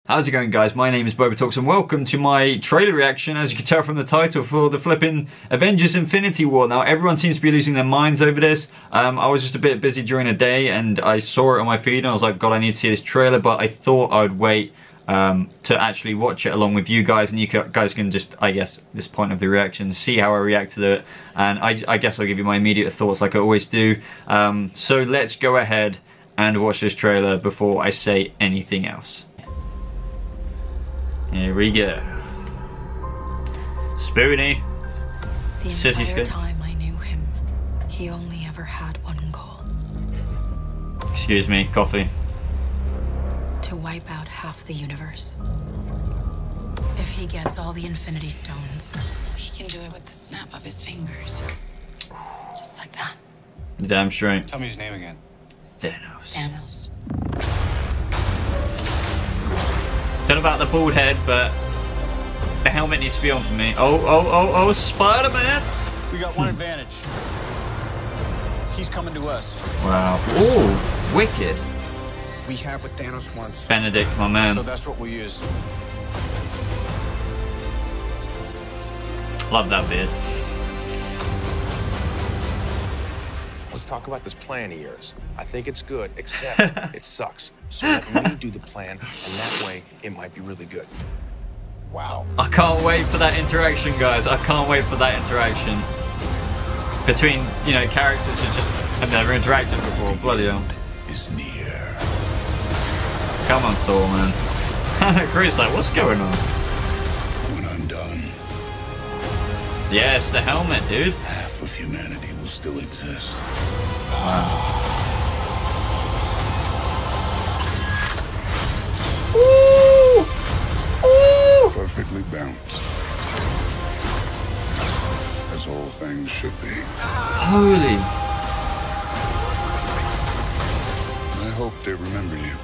How's it going, guys? My name is BobaTalks and welcome to my trailer reaction, as you can tell from the title, for the flipping Avengers Infinity War. Now, everyone seems to be losing their minds over this. I was just a bit busy during the day and I saw it on my feed and I was like, God, I need to see this trailer, but I thought I would wait to actually watch it along with you guys, and you guys can just, I guess, this point of the reaction, see how I react to it, and I guess I'll give you my immediate thoughts like I always do. So let's go ahead and watch this trailer before I say anything else. Here we go. Spoonie. The entire time I knew him, he only ever had one goal. Excuse me, coffee. To wipe out half the universe. If he gets all the Infinity Stones, he can do it with the snap of his fingers. Just like that. Damn straight. Tell me his name again. Thanos. Thanos. Don't know about the bald head, but the helmet needs to be on for me. Oh, Spider-Man! We got one advantage. He's coming to us. Wow. Ooh, wicked. We have what Thanos wants. Benedict, my man. So that's what we'll use. Love that beard. Let's talk about this plan of yours. I think it's good, except it sucks. So let me do the plan, and that way it might be really good. Wow. I can't wait for that interaction, guys. I can't wait for that interaction between, you know, characters who just have never interacted before. Bloody hell. Is near. Come on, Thor, man. Chris, like, what's going on? When I'm done, Yes, the helmet, dude. half of humanity will still exist. Ooh! Ooh! Perfectly balanced. As all things should be. Holy. I hope they remember you.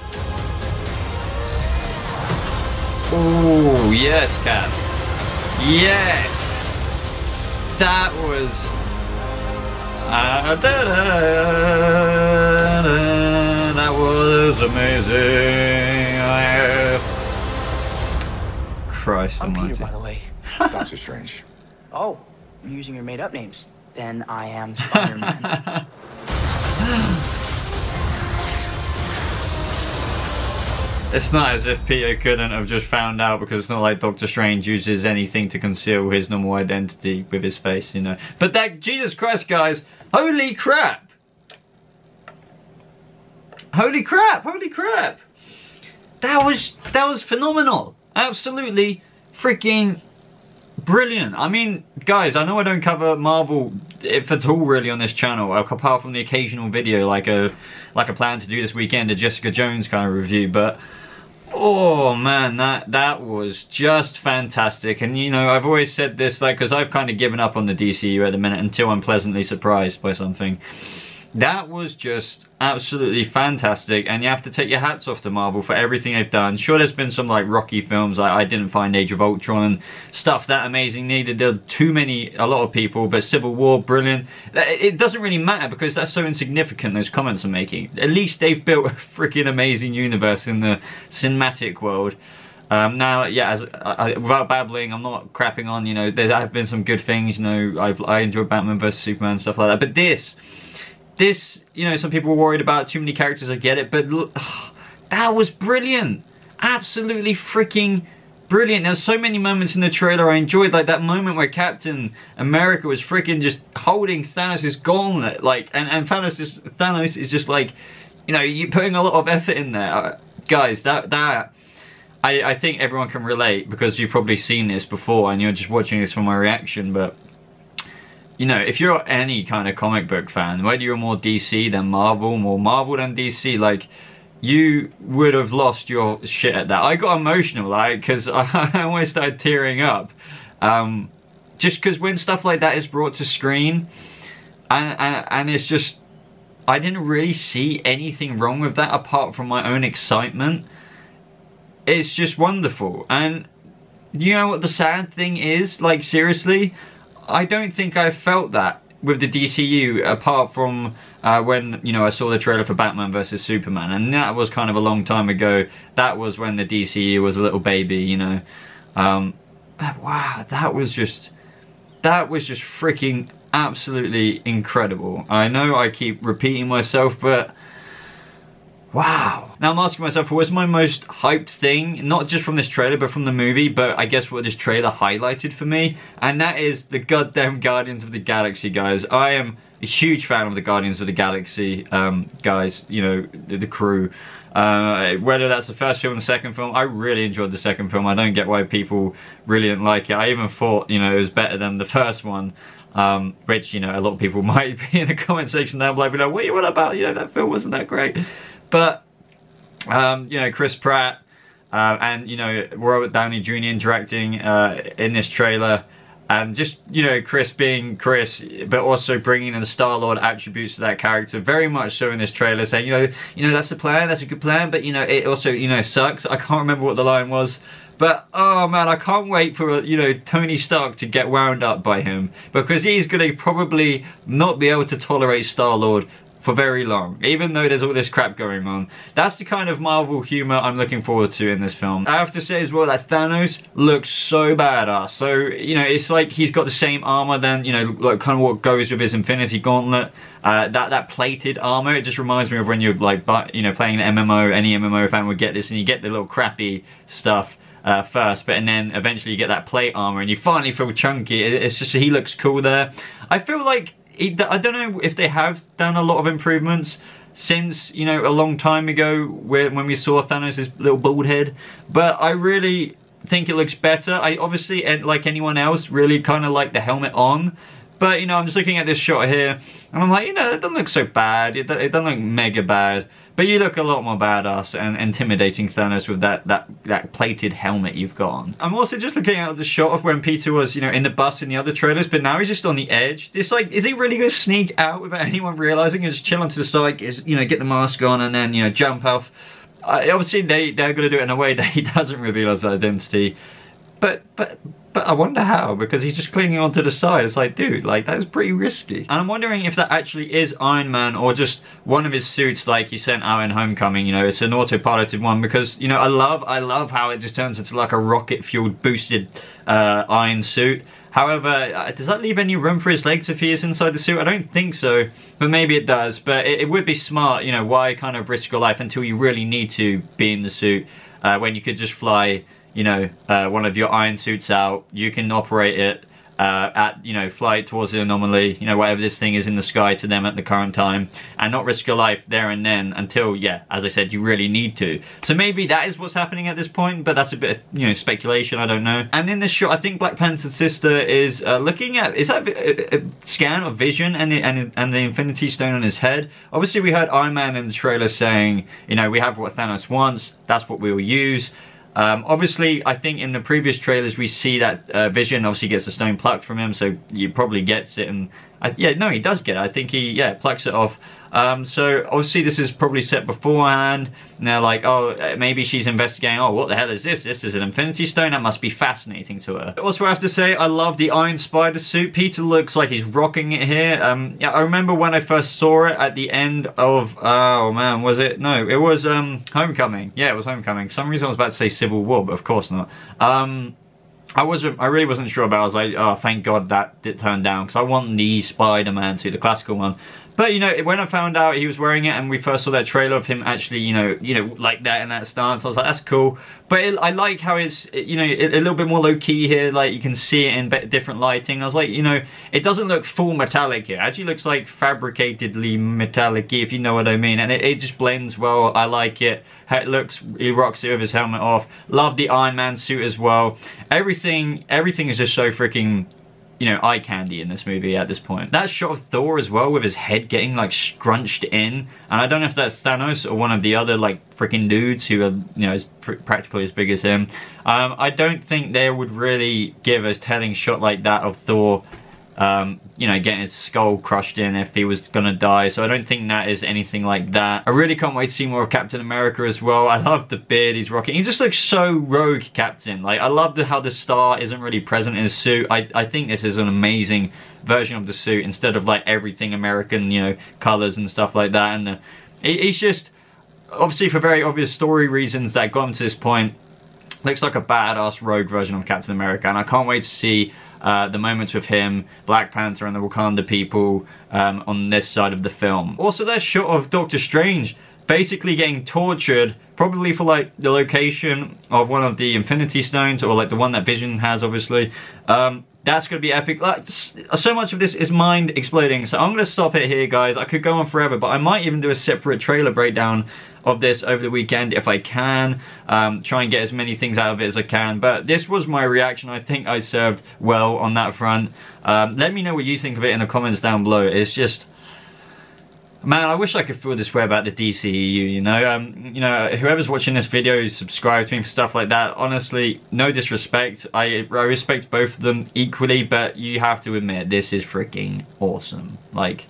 Oh, yes, Cap. Yes. That was... that was amazing. Christ I'm almighty. Peter, by the way. Doctor Strange. Oh, you're using your made-up names. Then I am Spider-Man. It's not as if Peter couldn't have just found out, because it's not like Doctor Strange uses anything to conceal his normal identity with his face, you know. But that, Jesus Christ, guys, holy crap! Holy crap, holy crap! That was phenomenal. Absolutely freaking brilliant. I mean, guys, I know I don't cover Marvel, if at all, really, on this channel, apart from the occasional video like I plan to do this weekend, a Jessica Jones kind of review, but oh man, that was just fantastic. And you know, I've always said this, like, because I've kind of given up on the DCU at the minute until I'm pleasantly surprised by something. That was just absolutely fantastic, and you have to take your hats off to Marvel for everything they've done. Sure, there's been some like rocky films. I didn't find Age of Ultron and stuff that amazing, neither did a lot of people, but Civil War, brilliant. It doesn't really matter because that's so insignificant, those comments I'm making. At least they've built a freaking amazing universe in the cinematic world. Now, yeah, without babbling, I'm not crapping on, you know, there have been some good things, you know, I enjoyed Batman vs Superman and stuff like that, but this, you know, some people were worried about too many characters, I get it, but look, that was brilliant. Absolutely freaking brilliant. There's so many moments in the trailer I enjoyed, like that moment where Captain America was freaking just holding Thanos' gauntlet, like, and Thanos is just like, you know, you're putting a lot of effort in there. Guys, I think everyone can relate, because you've probably seen this before and you're just watching this for my reaction, but you know, if you're any kind of comic book fan, whether you're more DC than Marvel, more Marvel than DC, like, you would have lost your shit at that. I got emotional, like, because I almost started tearing up. Just because when stuff like that is brought to screen, and it's just, I didn't really see anything wrong with that apart from my own excitement. It's just wonderful. And you know what the sad thing is? Like, seriously, I don't think I felt that with the DCU, apart from when, you know, I saw the trailer for Batman vs Superman, and that was kind of a long time ago. That was when the DCU was a little baby, you know. Wow, that was just freaking absolutely incredible. I know I keep repeating myself, but wow. Now I'm asking myself, what was my most hyped thing? Not just from this trailer, but from the movie, but I guess what this trailer highlighted for me, and that is the goddamn Guardians of the Galaxy, guys. I am a huge fan of the Guardians of the Galaxy, guys, you know, the crew. Whether that's the first film or the second film, I really enjoyed the second film. I don't get why people really didn't like it. I even thought, you know, it was better than the first one, which, you know, a lot of people might be in the comment section there, like, what are you on about? You know, that film wasn't that great. But, you know, Chris Pratt and, you know, Robert Downey Jr. interacting in this trailer, and just, you know, Chris being Chris, but also bringing in the Star-Lord attributes to that character, very much so in this trailer, saying, you know, that's the plan, that's a good plan, but, you know, it also, you know, sucks. I can't remember what the line was, but, oh man, I can't wait for, you know, Tony Stark to get wound up by him, because he's going to probably not be able to tolerate Star-Lord for very long, even though there's all this crap going on. That's the kind of Marvel humor I'm looking forward to in this film. I have to say as well that Thanos looks so badass. So, you know, it's like he's got the same armor then, you know, like kind of what goes with his Infinity Gauntlet. That plated armor, it just reminds me of when you're like, you know, playing an MMO, any MMO fan would get this, and you get the little crappy stuff first, but and then eventually you get that plate armor and you finally feel chunky. It's just, he looks cool there. I feel like, I don't know if they have done a lot of improvements since, you know, a long time ago when we saw Thanos' little bald head, but I really think it looks better. I obviously, like anyone else, really kind of like the helmet on, but, you know, I'm just looking at this shot here and I'm like, you know, it doesn't look so bad, it doesn't look mega bad, but you look a lot more badass and intimidating, Thanos, with that plated helmet you've got on. I'm also just looking at the shot of when Peter was, you know, in the bus in the other trailers, but now he's just on the edge. It's like, is he really going to sneak out without anyone realizing and just chill onto the side, you know, get the mask on and then, you know, jump off? Obviously, they're going to do it in a way that he doesn't reveal his identity. But I wonder how, because he's just clinging onto the side. It's like, dude, like, that is pretty risky. And I'm wondering if that actually is Iron Man or just one of his suits like he sent out in Homecoming, you know, it's an autopiloted one, because, you know, I love how it just turns into like a rocket-fueled boosted iron suit. However, does that leave any room for his legs if he is inside the suit? I don't think so, but maybe it does. But it would be smart, you know, why kind of risk your life until you really need to be in the suit when you could just fly, you know, one of your iron suits out, you can operate it you know, fly it towards the anomaly, you know, whatever this thing is in the sky to them at the current time, and not risk your life there and then until, yeah, as I said, you really need to. So maybe that is what's happening at this point, but that's a bit of, you know, speculation, I don't know. And in this shot, I think Black Panther's sister is looking at, is that a scan of Vision and the Infinity Stone on his head? Obviously, we heard Iron Man in the trailer saying, you know, we have what Thanos wants, that's what we will use. Obviously, I think in the previous trailers we see that Vision obviously gets the stone plucked from him, so he probably gets it, and yeah, no, he does get it. I think he, yeah, plucks it off. So obviously this is probably set beforehand, and they're like, oh, maybe she's investigating, oh, what the hell is this? This is an Infinity Stone? That must be fascinating to her. Also, I have to say, I love the Iron Spider suit. Peter looks like he's rocking it here. Yeah, I remember when I first saw it at the end of, oh man, was it? No, it was Homecoming. Yeah, it was Homecoming. For some reason I was about to say Civil War, but of course not. I really wasn't sure about it. I was like, oh, thank God that did turn down, because I want the Spider-Man suit, the classical one. But, you know, when I found out he was wearing it and we first saw that trailer of him actually, you know, like that in that stance, I was like, that's cool. But I like how it's, you know, a little bit more low-key here, like you can see it in different lighting. I was like, you know, it doesn't look full metallic here. It actually looks like fabricatedly metallic-y, if you know what I mean. And it just blends well. I like it. How it looks, he rocks it with his helmet off. Love the Iron Man suit as well. Everything is just so freaking, you know, eye candy in this movie at this point. That shot of Thor as well, with his head getting like scrunched in, and I don't know if that's Thanos or one of the other like freaking dudes who are, you know, practically as big as him. I don't think they would really give a telling shot like that of Thor, you know, getting his skull crushed in if he was gonna die, so I don't think that is anything like that. I really can't wait to see more of Captain America as well. I love the beard he's rocking. He just looks so rogue Captain. Like, I love how the star isn't really present in his suit. I think this is an amazing version of the suit instead of like everything American, you know, colors and stuff like that. And he's just, obviously for very obvious story reasons that got him to this point, looks like a badass rogue version of Captain America, and I can't wait to see the moments with him, Black Panther and the Wakanda people on this side of the film. Also, there's shot of Doctor Strange basically getting tortured, probably for like the location of one of the Infinity Stones, or like the one that Vision has, obviously. That's going to be epic. Like, so much of this is mind exploding, so I'm going to stop it here, guys. I could go on forever, but I might even do a separate trailer breakdown of this over the weekend if I can. Try and get as many things out of it as I can. But this was my reaction. I think I served well on that front. Let me know what you think of it in the comments down below. It's just, man, I wish I could feel this way about the DCEU, you know? Whoever's watching this video, subscribe to me for stuff like that. Honestly, no disrespect. I respect both of them equally, but you have to admit, this is freaking awesome. Like,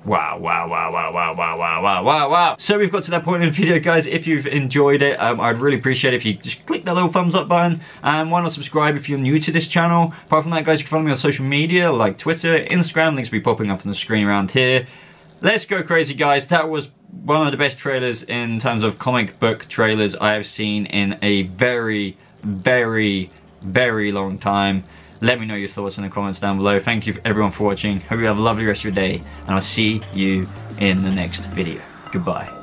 wow, wow, wow, wow, wow, wow, wow, wow, wow, wow. So we've got to that point in the video, guys. If you've enjoyed it, I'd really appreciate it if you just click that little thumbs up button. And why not subscribe if you're new to this channel. Apart from that, guys, you can follow me on social media like Twitter, Instagram. Links will be popping up on the screen around here. Let's go crazy, guys. That was one of the best trailers in terms of comic book trailers I have seen in a very, very, very long time. Let me know your thoughts in the comments down below. Thank you everyone for watching. Hope you have a lovely rest of your day, and I'll see you in the next video. Goodbye.